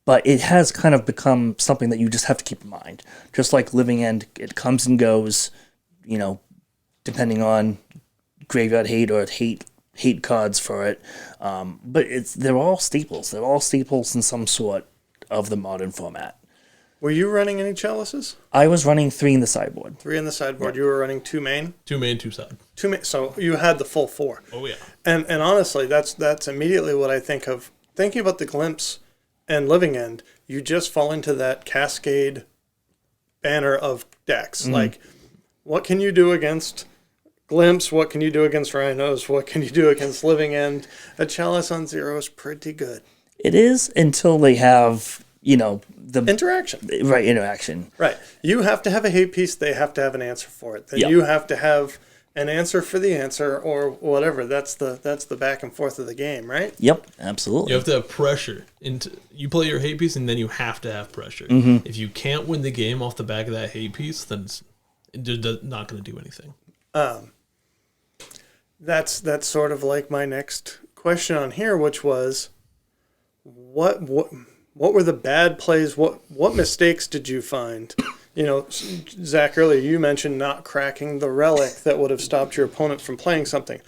But it has kind of become something that you just have to keep in mind. Just like Living End, it comes and goes, you know, depending on graveyard hate or hate cards for it. But they're all staples. They're all staples in some sort of the Modern format. Were you running any chalices? I was running 3 in the sideboard. 3 in the sideboard. You were running 2 main. 2 main, 2 side. 2 main. So you had the full 4. Oh yeah. And honestly, that's immediately what I think of. Thinking about the Glimpse and Living End, you just fall into that cascade banner of decks. Like, what can you do against Glimpse? What can you do against Rhinos? What can you do against Living End? A Chalice on 0 is pretty good. It is until they have, you know, the Interaction. right interaction. Right. You have to have a hate piece. They have to have an answer for it. Then Yep. you have to have an answer for the answer or whatever. That's the back and forth of the game, right? Yep, absolutely. You have to have pressure. You play your hate piece, and then you have to have pressure. If you can't win the game off the back of that hate piece, then it's not going to do anything. That's sort of like my next question on here, which was, what were the bad plays? What mistakes did you find? You know, Zach, earlier you mentioned not cracking the relic that would have stopped your opponent from playing something.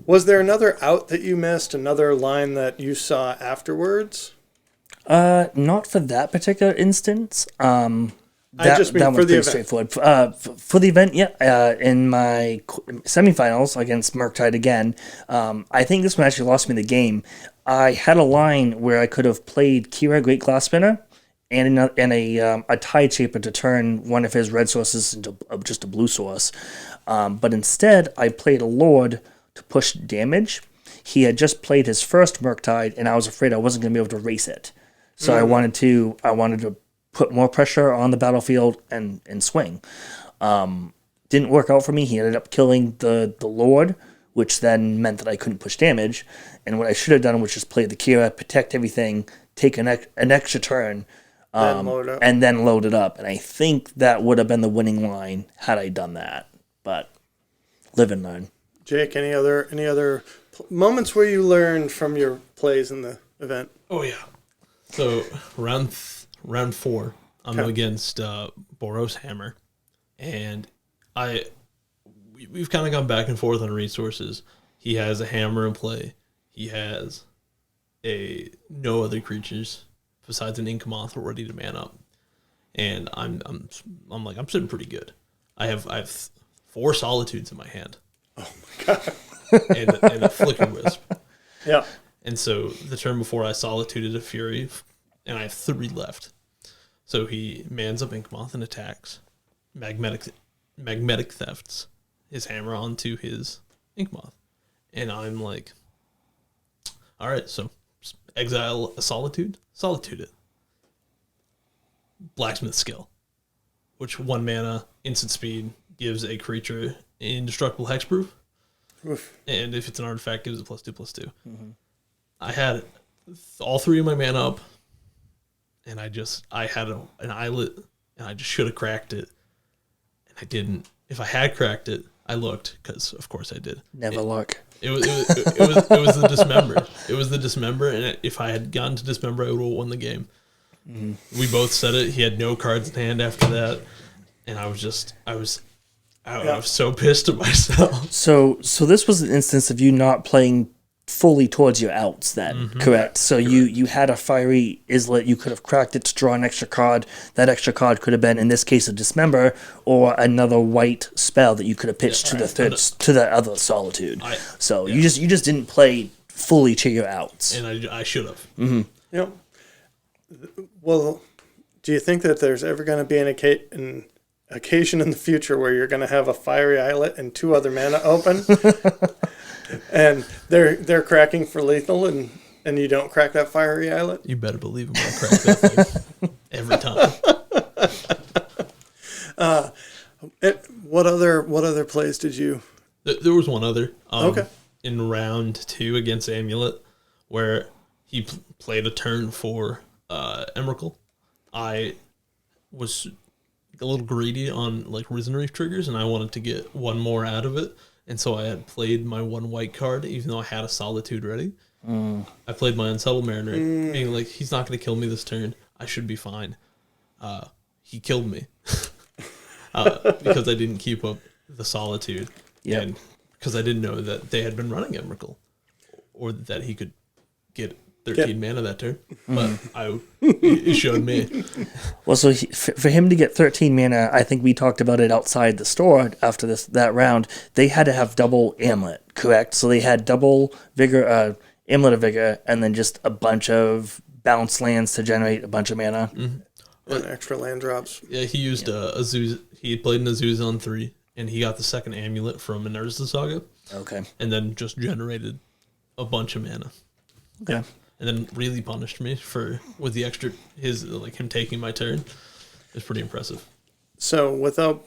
Was there another out that you missed? Another line that you saw afterwards? Not for that particular instance. I just mean for the event. Straightforward. For the event, yeah. In my semifinals against Murktide again, I think this one actually lost me the game. I had a line where I could have played Kira Great Glass Spinner and a Tide Shaper to turn one of his red sources into just a blue source. But instead, I played a Lord to push damage. He had just played his first Murktide, and I was afraid I wasn't going to be able to race it. So I wanted to put more pressure on the battlefield and swing. Didn't work out for me. He ended up killing the Lord, which then meant that I couldn't push damage. And what I should have done was just play the Kira, protect everything, take an extra turn, Then load up. and then load it up. And I think that would have been the winning line had I done that. But live and learn. Jake, any other moments where you learned from your plays in the event? Oh yeah. So round 4, I'm against Boros Hammer, and we've kind of gone back and forth on resources. He has a hammer in play. He has no other creatures besides an Ink Moth ready to man up, and I'm sitting pretty good. I have 4 Solitudes in my hand. Oh my god! and a Flicker Wisp. Yeah. And so the turn before I solituded a Fury, and I have 3 left. So he mans up Inkmoth and attacks. Magnetic thefts his hammer onto his Inkmoth. And I'm like, all right, so exile a Solitude it. Blacksmith Skill, which 1 mana, instant speed, gives a creature indestructible hexproof. Oof. And if it's an artifact, gives it +2/+2. I had all 3 of my mana up, and I had an Islet, and I just should have cracked it, and I didn't. If I had cracked it, I looked, because of course I did. Never look. It was the Dismember. It was the Dismember, and if I had gotten to Dismember, I would have won the game. We both said it. He had no cards in hand after that, and I was so pissed at myself. So this was an instance of you not playing fully towards your outs then, correct? So you had a Fiery Islet, you could have cracked it to draw an extra card. That extra card could have been, in this case, a Dismember or another white spell that you could have pitched to the other Solitude. You just didn't play fully to your outs. And I should have. Yep. Well, do you think that there's ever going to be an occasion in the future where you're going to have a Fiery Islet and 2 other mana open, and they're cracking for lethal, and you don't crack that Fiery Islet? You better believe I'm gonna crack that thing every time. What other plays did you? There was one other. Okay. In round 2 against Amulet, where he played a turn for Emrakul. I was a little greedy on like Risen Reef triggers, and I wanted to get one more out of it. And so I had played my 1 white card, even though I had a Solitude ready. I played my Unsettled Mariner, being like, he's not going to kill me this turn. I should be fine. He killed me because I didn't keep up the Solitude. Yeah. And because I didn't know that they had been running Emrakul, or that he could get 13 mana that turn. But it showed me. Well, so for him to get 13 mana, I think we talked about it outside the store after that round. They had to have double Amulet, correct? So they had double Vigor, Amulet of Vigor, and then just a bunch of bounce lands to generate a bunch of mana. And extra land drops. Yeah, he used Azuz. He had played an Azuz on 3, and he got the second Amulet from Inerza Saga. Okay. And then just generated a bunch of mana. Okay. And then really punished me with the extra him taking my turn. It's pretty impressive. So without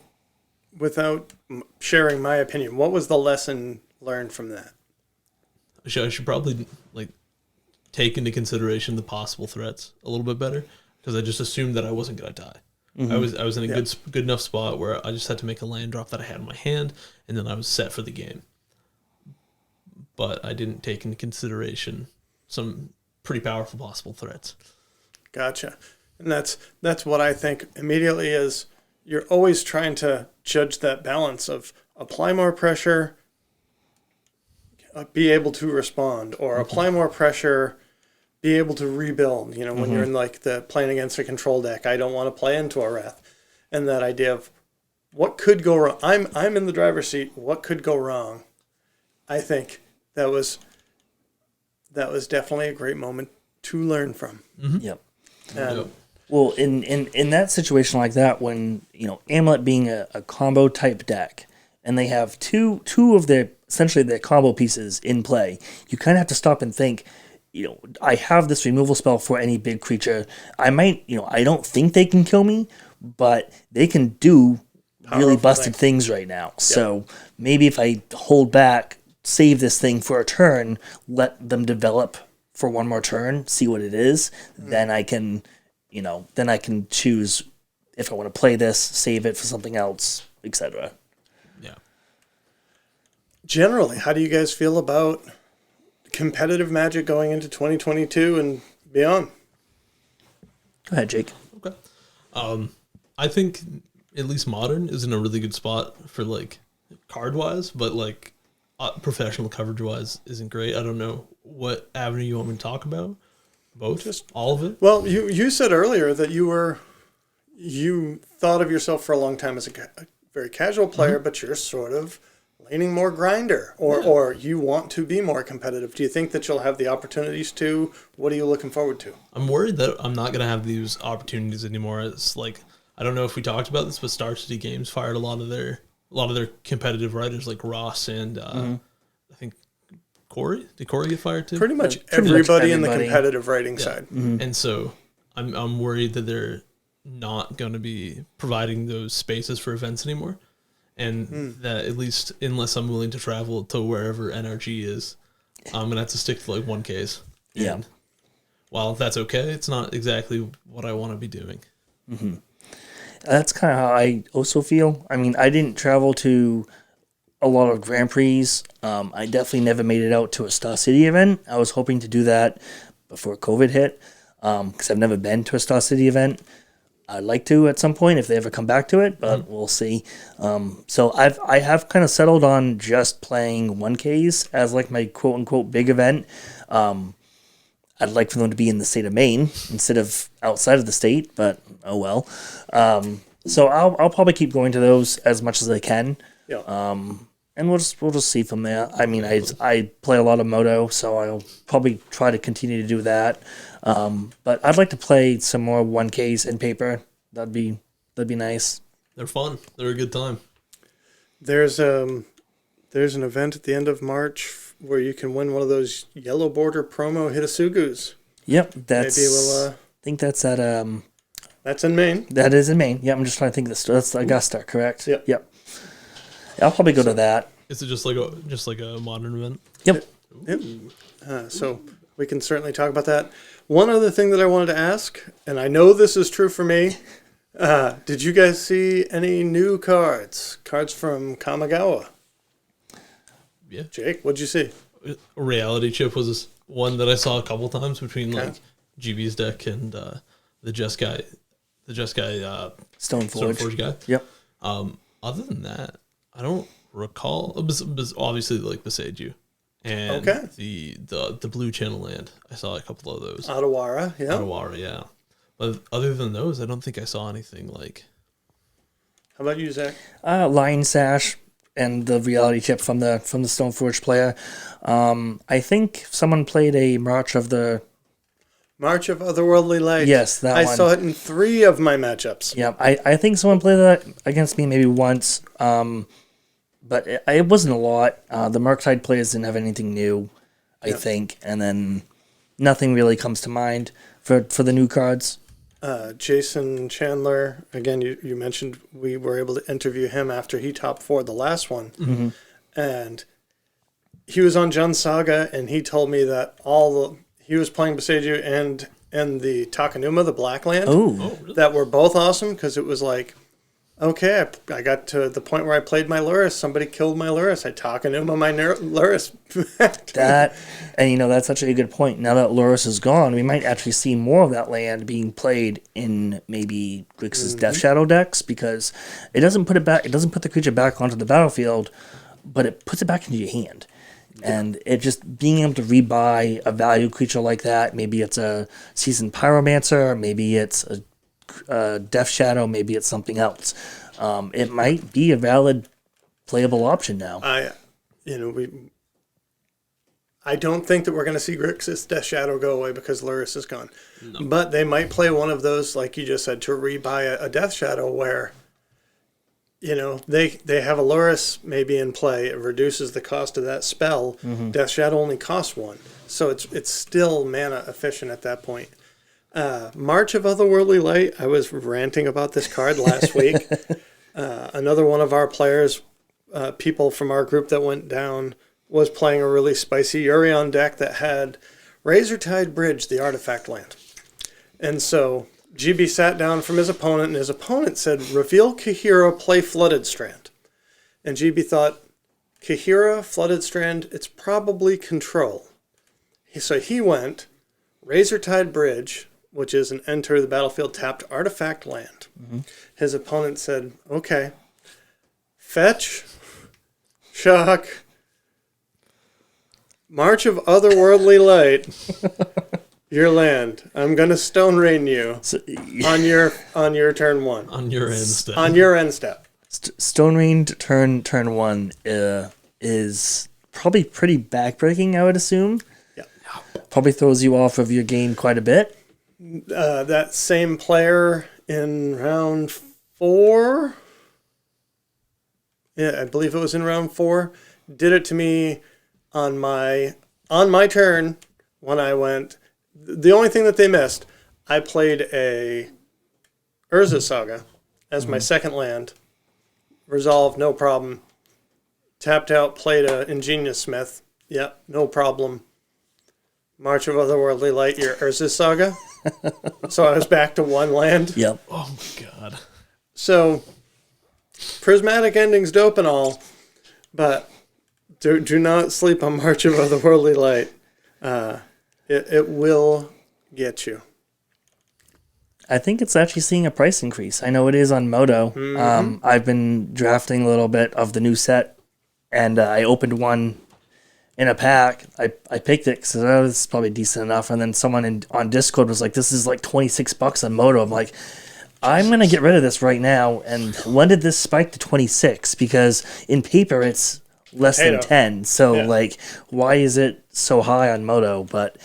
sharing my opinion, what was the lesson learned from that? I should probably take into consideration the possible threats a little bit better, because I just assumed that I wasn't gonna die. I was in a good enough spot where I just had to make a land drop that I had in my hand, and then I was set for the game. But I didn't take into consideration some pretty powerful possible threats. Gotcha. And that's what I think immediately is you're always trying to judge that balance of apply more pressure, be able to respond, or apply more pressure, be able to rebuild. You know, when you're in like the playing against a control deck, I don't want to play into a Wrath. And that idea of what could go wrong. I'm in the driver's seat. What could go wrong? I think that was definitely a great moment to learn from. Yep. And Well, in that situation like that, when Amulet being a combo type deck, and they have two of their essentially their combo pieces in play, you kind of have to stop and think. I have this removal spell for any big creature. I might, I don't think they can kill me, but they can do really busted things right now. So maybe if I hold back, save this thing for a turn, let them develop for one more turn, see what it is, then I can, then I can choose if I want to play this, save it for something else, etc. Yeah. generally, how do you guys feel about competitive Magic going into 2022 and beyond? Go ahead, Jake. Okay. I think at least Modern is in a really good spot for card wise, but professional coverage wise isn't great. I don't know what avenue you want me to talk about. Both, just all of it. Well, you said earlier that you thought of yourself for a long time as a very casual player, but you're sort of leaning more grinder, or you want to be more competitive. Do you think that you'll have the opportunities to? What are you looking forward to? I'm worried that I'm not going to have these opportunities anymore. It's I don't know if we talked about this, but Star City Games fired a lot of their competitive writers like Ross and I think Corey. Did Corey get fired too? Pretty much everybody in the competitive writing side. Mm-hmm. And so I'm worried that they're not going to be providing those spaces for events anymore. And that at least unless I'm willing to travel to wherever NRG is, I'm going to have to stick to 1Ks. Yeah. And while that's okay, it's not exactly what I want to be doing. Mm-hmm. That's kind of how I also feel. I mean, I didn't travel to a lot of Grand Prix. I definitely never made it out to a Star City event. I was hoping to do that before COVID hit, because I've never been to a Star City event. I'd like to at some point if they ever come back to it, but we'll see. So I have kind of settled on just playing 1Ks as my quote unquote big event. I'd like for them to be in the state of Maine instead of outside of the state, but oh well. So I'll probably keep going to those as much as I can. Yeah. And we'll just see from there. I mean, I play a lot of Moto, so I'll probably try to continue to do that. But I'd like to play some more 1Ks in paper. That'd be nice. They're fun. They're a good time. There's an event at the end of March where you can win one of those yellow border promo Hitasugus. Yep, that's. Maybe we'll. I think that's at. That's in Maine. That is in Maine. Yeah, I'm just trying to think of this. That's Augusta, correct? Yep. I'll probably go to that. Is it just like a modern event? Yep. Yep. So we can certainly talk about that. One other thing that I wanted to ask, and I know this is true for me, did you guys see any new cards? Cards from Kamigawa? Yeah. Jake, what'd you see? A reality chip was one that I saw a couple times between like GB's deck and the Jeskai Stoneforge guy. Yep. Other than that, I don't recall. Obviously, like Beseiju and the blue channel land. I saw a couple of those. Otawara, yeah. Otawara, yeah. But other than those, I don't think I saw anything like. How about you, Zach? Lion Sash and the reality chip from the Stoneforge player. I think someone played a March of Otherworldly Light. Yes, that one. I saw it in 3 of my matchups. Yeah, I think someone played that against me maybe once, but it wasn't a lot. The Murktide players didn't have anything new, I think, and then nothing really comes to mind for the new cards. Jason Chandler, again, you mentioned we were able to interview him after he top 4 the last one, and he was on Jun Saga, and he told me that he was playing Beseiju and the Takanuma, the Black Land, really? that were both awesome because it was like, okay, I got to the point where I played my Lurrus. Somebody killed my Lurrus. I Takanuma my Lurrus. That's such a good point. Now that Lurrus is gone, we might actually see more of that land being played in maybe Grixis Death Shadow decks because it doesn't put it back. It doesn't put the creature back onto the battlefield, but it puts it back into your hand. And it just being able to rebuy a value creature like that, maybe it's a Seasoned Pyromancer, maybe it's a Death Shadow, maybe it's something else. It might be a valid playable option now. I don't think that we're going to see Grixis Death Shadow go away because Lurrus is gone. No. But they might play one of those, like you just said, to rebuy a Death Shadow where they have a Lurrus maybe in play. It reduces the cost of that spell. Death Shadow only costs 1. So it's still mana efficient at that point. March of Otherworldly Light, I was ranting about this card last week. Another one of our players, people from our group that went down, was playing a really spicy Urion deck that had Razortide Bridge, the artifact land. And so GB sat down from his opponent, and his opponent said, reveal Kahira, play Flooded Strand. And GB thought, Kahira, Flooded Strand, it's probably control. So he went, Razortide Bridge, which is an enter the battlefield tapped artifact land. His opponent said, okay, fetch, shock, March of Otherworldly Light, your land. I'm gonna Stone Rain you on your turn 1. On your end step. On your end step. Stone Rained turn 1 is probably pretty backbreaking, I would assume. Yeah. Probably throws you off of your game quite a bit. That same player in round 4. Yeah, I believe it was in round 4. Did it to me on my turn when I went. The only thing that they missed, I played a Urza Saga as my second land. Resolved, no problem. Tapped out, played a Ingenious Smith. Yep, no problem. March of Otherworldly Light, your Urza Saga. So I was back to 1 land. Yep. Oh my god. So, Prismatic Ending's dope and all, but do not sleep on March of Otherworldly Light. It will get you. I think it's actually seeing a price increase. I know it is on Moto. I've been drafting a little bit of the new set, and I opened one in a pack. I picked it because this is probably decent enough. And then someone on Discord was like, this is like $26 on Moto. I'm like, I'm going to get rid of this right now. And when did this spike to 26? Because in paper, it's less than 10. So, why is it so high on Moto? But,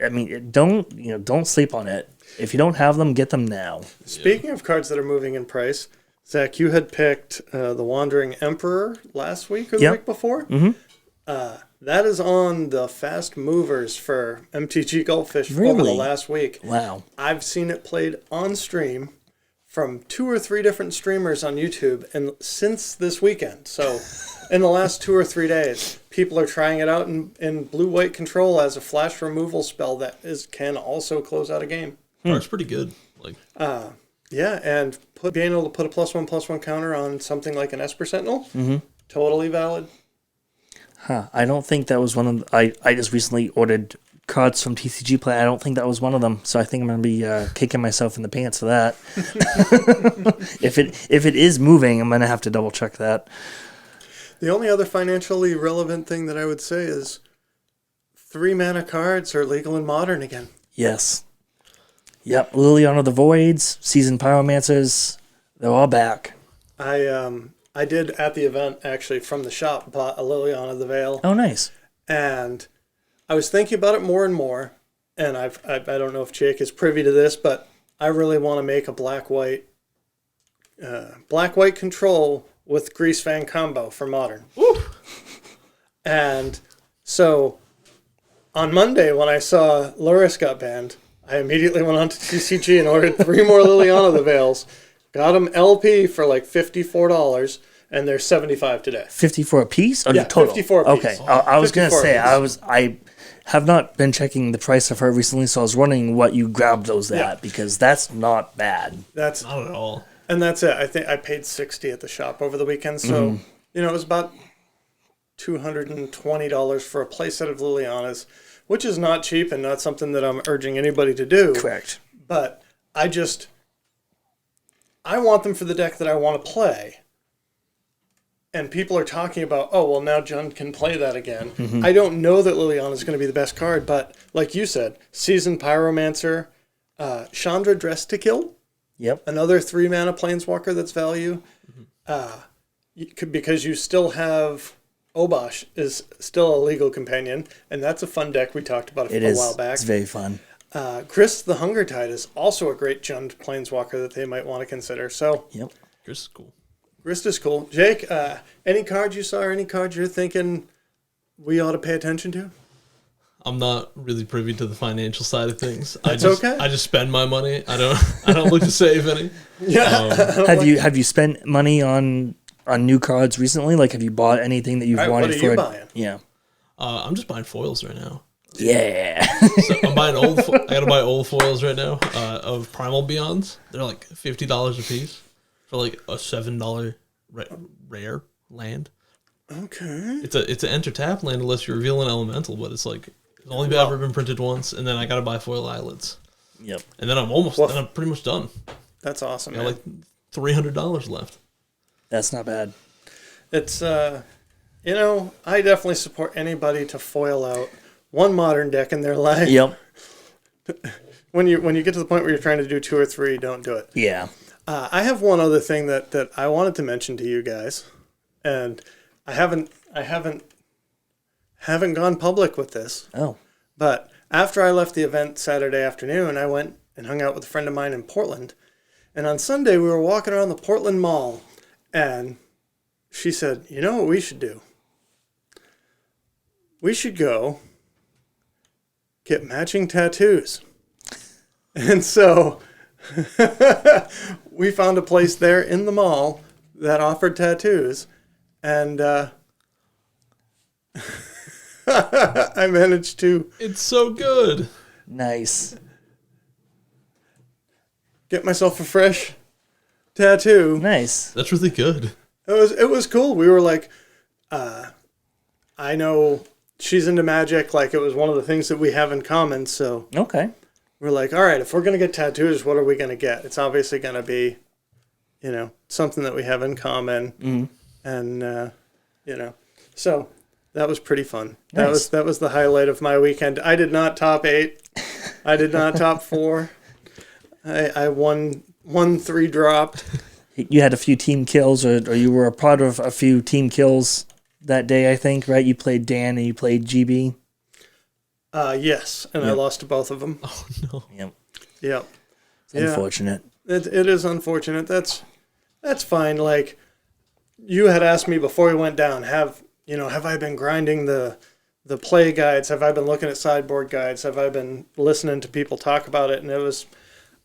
I mean, don't sleep on it. If you don't have them, get them now. Speaking of cards that are moving in price, Zach, you had picked the Wandering Emperor last week or the week before. That is on the fast movers for MTG Goldfish over the last week. Wow. I've seen it played on stream from 2 or 3 different streamers on YouTube, and since this weekend. So in the last 2 or 3 days, people are trying it out in blue-white control as a flash removal spell that can also close out a game. Card's pretty good. Like, yeah, and being able to put a +1/+1 counter on something like an Esper Sentinel, totally valid. Huh. I don't think that was one of the, I just recently ordered cards from TCG Play. I don't think that was one of them. So I think I'm going to be kicking myself in the pants for that. If it is moving, I'm going to have to double check that. The only other financially relevant thing that I would say is 3-mana cards are legal in Modern again. Yes. Yep. Liliana of the Voids, Seasoned Pyromancers, they're all back. I did at the event, actually, from the shop, bought a Liliana of the Veil. Oh, nice. And I was thinking about it more and more, and I don't know if Jake is privy to this, but I really want to make a black-white control with Grease Fang combo for Modern. Woo! And so on Monday, when I saw Lurrus got banned, I immediately went on to TCG and ordered 3 more Liliana of the Veils. Got them LP for like $54, and they're $75 today. 54 a piece? Or Yeah, the total? 54 a piece. Okay. I was going to 54 say, a piece. I have not been checking the price of her recently, so I was wondering what you grabbed those at, because that's not bad. That's not at all. And that's it. I think I paid $60 at the shop over the weekend, so it was about $220 for a playset of Lilianas, which is not cheap and not something that I'm urging anybody to do. Correct. But I want them for the deck that I want to play. And people are talking about, oh, well, now Jund can play that again. I don't know that Liliana is going to be the best card, but like you said, Seasoned Pyromancer, Chandra Dressed to Kill, Yep. another 3-mana Planeswalker that's value. Because you still have Obosh is still a legal companion, and that's a fun deck we talked about a while back. It's very fun. Chris the Hunger Tide is also a great Jund Planeswalker that they might want to consider. So, Yep. Chris is cool. Grist is cool. Jake, any cards you saw or any cards you're thinking we ought to pay attention to? I'm not really privy to the financial side of things. Okay. I just spend my money. I don't look to save any. Yeah. Have you spent money on new cards recently? Like, have you bought anything that you've All right, wanted what are for you it? buying? Yeah. I'm just buying foils right now. Yeah. So I'm buying I gotta buy old foils right now of Primal Beyonds. They're like $50 a piece for like a $7 rare land. Okay. It's an enter tap land unless you reveal an elemental, but it's like it's only ever been printed once, and then I gotta buy foil eyelets. Yep. And then I'm pretty much done. That's awesome. I got Man. like $300 left. That's not bad. It's I definitely support anybody to foil out one Modern deck in their life. Yep. When you get to the point where you're trying to do 2 or 3, don't do it. Yeah. I have one other thing that I wanted to mention to you guys, and I haven't gone public with this. Oh. But after I left the event Saturday afternoon, I went and hung out with a friend of mine in Portland. And on Sunday, we were walking around the Portland Mall, and she said, "You know what we should do? We should go get matching tattoos." And so we found a place there in the mall that offered tattoos, and I managed to It's so good. Nice. get myself a fresh tattoo. Nice. That's really good. It was cool. We were like, I know she's into magic. Like, it was one of the things that we have in common. So Okay. we're like, all right, if we're gonna get tattoos, what are we gonna get? It's obviously gonna be, something that we have in common, and so that was pretty fun. Nice. That was the highlight of my weekend. I did not top 8. I did not top 4. I won 3 dropped. You had a few team kills, or you were a part of a few team kills that day, I think, right? You played Dan and you played GB. Yes, and I lost to both of them. Oh no. Yep. Yep. It's unfortunate. It is unfortunate. That's fine. Like, you had asked me before we went down, have I been grinding the play guides? Have I been looking at sideboard guides? Have I been listening to people talk about it? And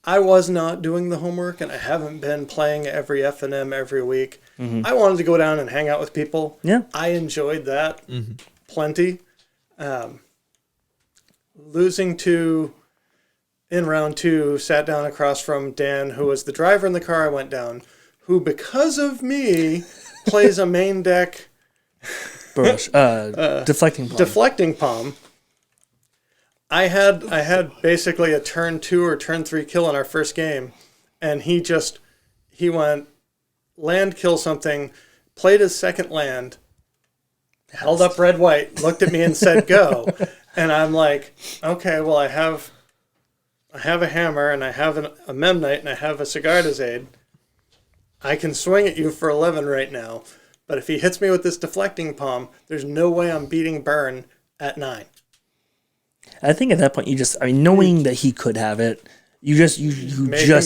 I was not doing the homework, and I haven't been playing every F&M every week. I wanted to go down and hang out with people. Yeah. I enjoyed that plenty. Losing to, in round 2, sat down across from Dan, who was the driver in the car I went down, who, because of me, plays a main deck deflecting palm. I had basically a turn 2 or turn 3 kill in our first game, and he went land, kill something, played his second land, held up red white, looked at me and said go, and I'm like, okay, well I have a hammer and I have a Memnite and I have a Sigardazade. I can swing at you for 11 right now, but if he hits me with this deflecting palm, there's no way I'm beating Burn at 9. I think at that point, knowing that he could have it, you just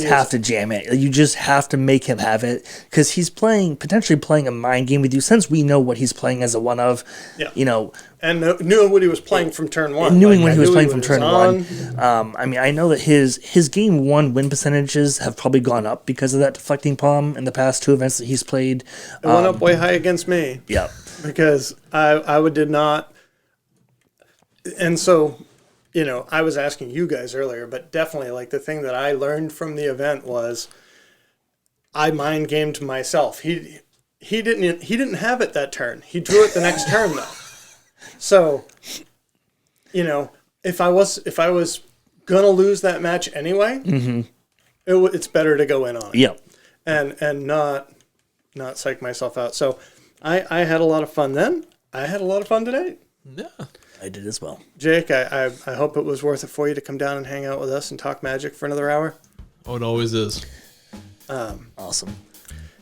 have to jam it. You just have to make him have it, because he's potentially playing a mind game with you, since we know what he's playing as a one of. Yeah. You know, and knew what he was playing from turn 1. Knowing when he was playing from turn 1. I know that his game 1 win percentages have probably gone up because of that deflecting palm in the past 2 events that he's played. It went up way high against me. Yeah. Because I did not. And so, I was asking you guys earlier, but definitely like the thing that I learned from the event was I mind gamed myself. He didn't have it that turn. He drew it the next turn though. So, if I was gonna lose that match anyway, it's better to go in on it. Yep. And not psych myself out. So I had a lot of fun then. I had a lot of fun today. Yeah. I did as well. Jake, I hope it was worth it for you to come down and hang out with us and talk Magic for another hour. Oh, it always is. Awesome.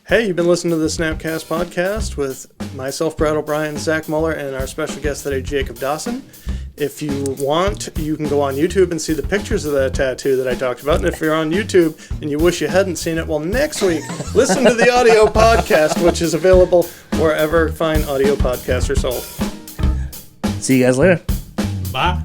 Hey, you've been listening to the SnapCast podcast with myself, Brad O'Brien, Zach Muller, and our special guest today, Jacob Dawson. If you want, you can go on YouTube and see the pictures of that tattoo that I talked about. And if you're on YouTube and you wish you hadn't seen it, well, next week, listen to the audio podcast, which is available wherever fine audio podcasts are sold. See you guys later. Bye.